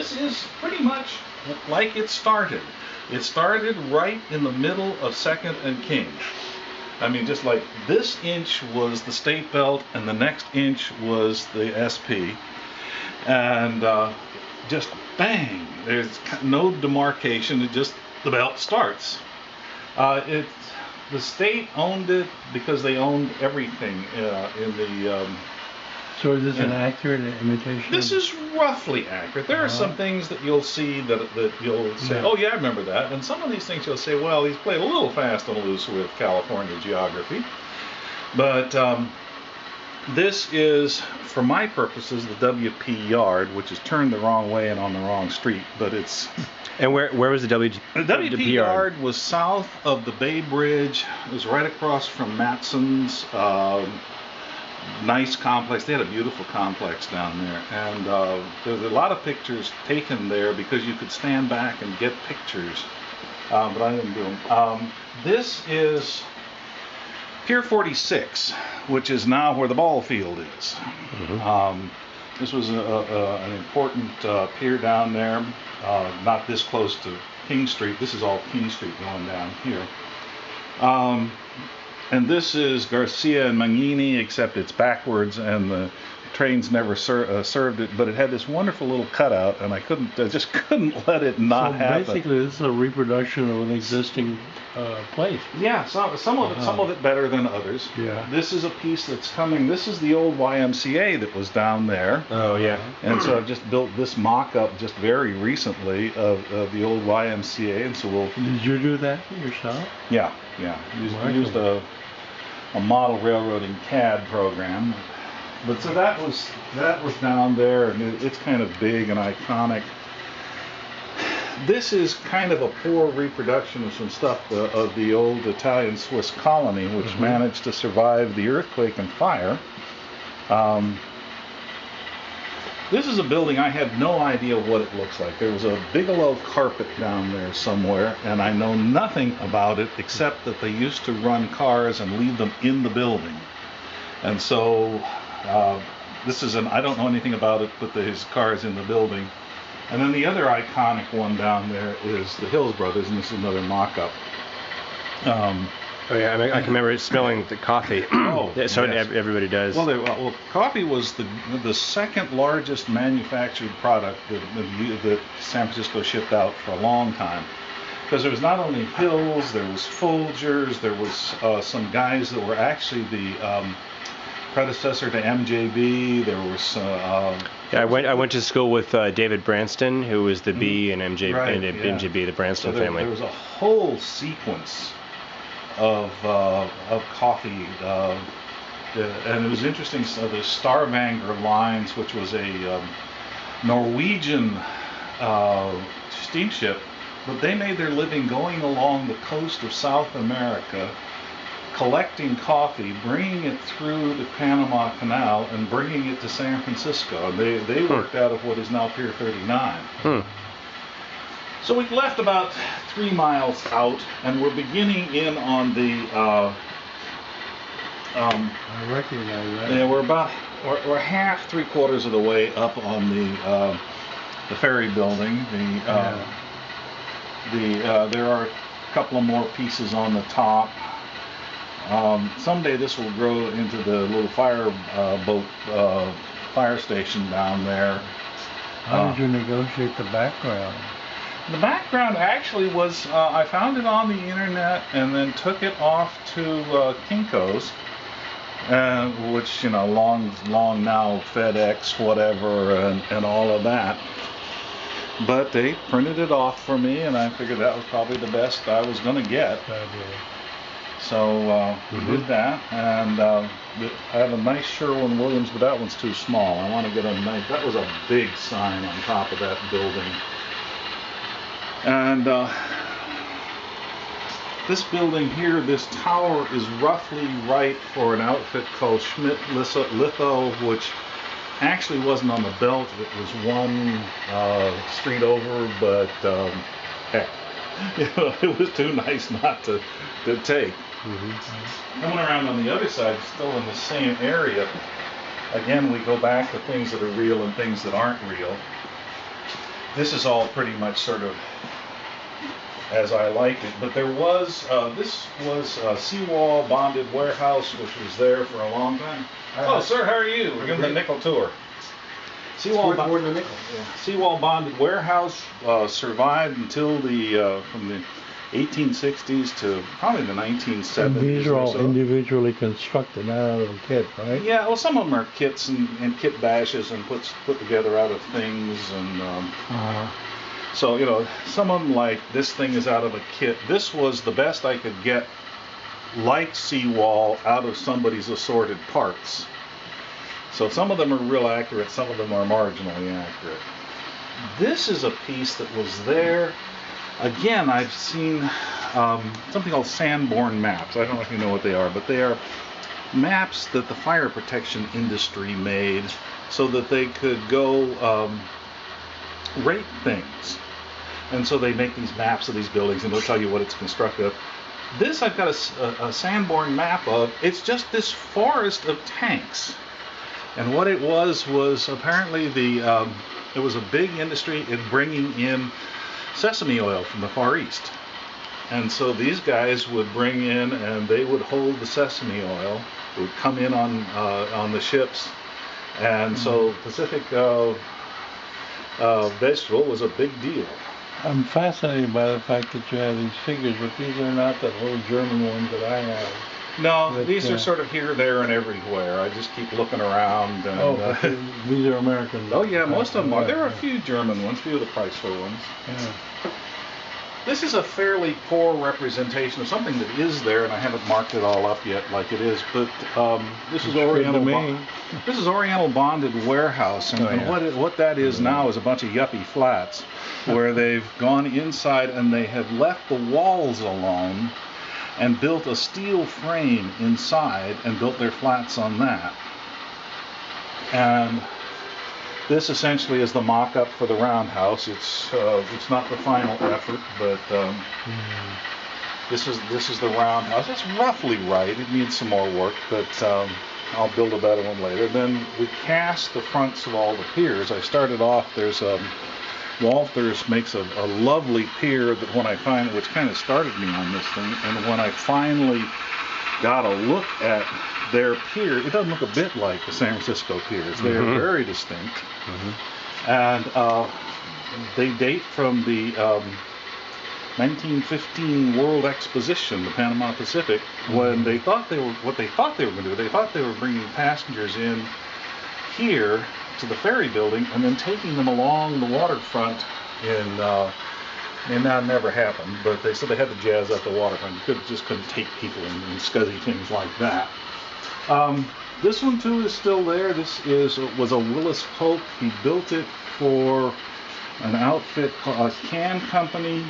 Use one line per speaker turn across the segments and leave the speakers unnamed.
this is pretty much like it started. It started right in the middle of 2nd and King. I mean, just like this inch was the state belt and the next inch was the SP. And just bang, there's no demarcation, it just, the belt starts. The state owned it because they owned everything in the...
So is this an accurate imitation?
This is roughly accurate. There are some things that you'll see that you'll say, oh yeah, I remember that. And some of these things you'll say, well, he's played a little fast and loose with California geography. But this is, for my purposes, the WP yard, which is turned the wrong way and on the wrong street. But it's...
And where was the
WP yard was south of the Bay Bridge. It was right across from Matson's nice complex. They had a beautiful complex down there, and there's a lot of pictures taken there because you could stand back and get pictures, but I didn't do them. This is Pier 46, which is now where the ball field is. This was an important pier down there, not this close to King Street. This is all King Street going down here. And this is Garcia and Magnini, except it's backwards, and the trains never served it. But it had this wonderful little cutout, and I just couldn't let it not happen.
So basically, this is a reproduction of an existing place.
Yeah, some of it better than others.
Yeah.
This is a piece that's coming. This is the old YMCA that was down there.
Oh yeah.
And so I've just built this mock-up just very recently of the old YMCA, and so we'll.
Did you do that yourself?
Yeah. We used a model railroading CAD program. But so that was down there, and it's kind of big and iconic. This is kind of a poor reproduction of some stuff of the old Italian-Swiss colony, which managed to survive the earthquake and fire. This is a building I had no idea what it looks like. There was a Bigelow carpet down there somewhere, and I know nothing about it except that they used to run cars and leave them in the building. And so this is I don't know anything about it, but his car is in the building. And then the other iconic one down there is the Hills Brothers, and this is another mock-up.
Oh yeah, I can remember smelling the coffee.
Oh,
yeah, so
yes.
Everybody does.
Well, coffee was the second largest manufactured product that San Francisco shipped out for a long time. Because there was not only Hills, there was Folgers, there was some guys that were actually the predecessor to MJB. There was.
Yeah, I went to school with David Branston, who was the B in MJB, the Branston family.
There was a whole sequence of coffee, and it was interesting. So the Stavanger Lines, which was a Norwegian steamship, but they made their living going along the coast of South America, collecting coffee, bringing it through the Panama Canal, and bringing it to San Francisco. They worked out of what is now Pier 39. So we left about 3 miles out, and we're beginning in on the.
I recognize that.
Yeah, we're half, 3/4 of the way up on the ferry building. There are a couple of more pieces on the top. Someday this will grow into the little fire station down there.
How did you negotiate the background?
The background actually was, I found it on the internet and then took it off to Kinko's, which, long now, FedEx, whatever, and all of that. But they printed it off for me, and I figured that was probably the best I was going to get. So we did that, and I have a nice Sherwin-Williams, but that one's too small. I want to get a nice, that was a big sign on top of that building. And this building here, this tower is roughly right for an outfit called Schmidt Litho, which actually wasn't on the belt. It was one street over, but heck, it was too nice not to take. Coming around on the other side, still in the same area, again we go back to things that are real and things that aren't real. this is all pretty much sort of as I liked it, but there was, this was a seawall bonded warehouse, which was there for a long time. Oh, sir, how are you? We're giving the nickel tour. Seawall bonded warehouse survived until from the 1860s to probably the 1970s.
And these are all
so.
individually constructed, not out of a kit, right?
Yeah, well, some of them are kits and kit bashes and put together out of things and. So, you know, some of them, like this thing is out of a kit. This was the best I could get, like seawall, out of somebody's assorted parts. So some of them are real accurate, some of them are marginally accurate. This is a piece that was there. Again, I've seen something called Sanborn maps. I don't know if you know what they are, but they are maps that the fire protection industry made so that they could go rate things. And so they make these maps of these buildings and they'll tell you what it's constructed of. This I've got a Sanborn map of. It's just this forest of tanks. And what it was apparently it was a big industry in bringing in sesame oil from the Far East. And so these guys would bring in and they would hold the sesame oil. It would come in on the ships. And so Pacific vegetable was a big deal.
I'm fascinated by the fact that you have these figures, but these are not the little German ones that I have.
No,
But,
these are sort of here, there, and everywhere. I just keep looking around. And,
these are American.
Oh yeah, most of them are. There are a few German ones, a few of the Chrysler ones.
Yeah.
This is a fairly poor representation of something that is there, and I haven't marked it all up yet like it is. But this is Oriental. This is Oriental bonded warehouse, and what that is now is a bunch of yuppie flats, where they've gone inside and they have left the walls alone, and built a steel frame inside and built their flats on that. And this essentially is the mock-up for the roundhouse. It's not the final effort, but this is the roundhouse. It's roughly right. It needs some more work, but I'll build a better one later. Then we cast the fronts of all the piers. I started off. There's Walters makes a lovely pier that which kind of started me on this thing. And when I finally got a look at their pier, it doesn't look a bit like the San Francisco piers. They're very distinct, and they date from the 1915 World Exposition, the Panama Pacific, when they thought they were going to do. They thought they were bringing passengers in here to the ferry building and then taking them along the waterfront and that never happened, but they said they had to jazz up the waterfront. You just couldn't take people and scuzzy things like that. This one too is still there. This was a Willis Polk. He built it for an outfit called a can company.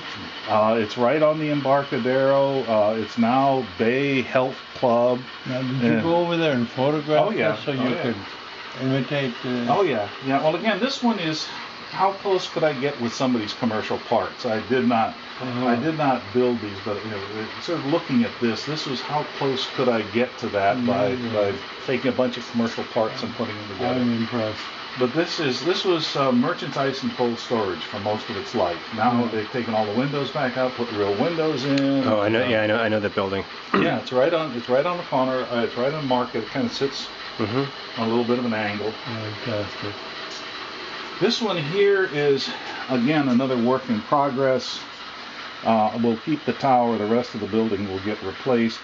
It's right on the Embarcadero. It's now Bay Health Club.
Now, did you go over there and photograph this so you could imitate?
Oh yeah. Well, again, this one is how close could I get with somebody's commercial parts. I did not build these, but sort of looking at this was how close could I get to that by taking a bunch of commercial parts and putting them together.
I'm impressed.
But this was merchandise and cold storage for most of its life. Now they've taken all the windows back out, put real windows in.
Oh, I know. Yeah, I know that building.
Yeah, it's right on the corner. It's right on Market. It kind of sits on a little bit of an angle.
Fantastic.
This one here is, again, another work in progress. We'll keep the tower. The rest of the building will get replaced.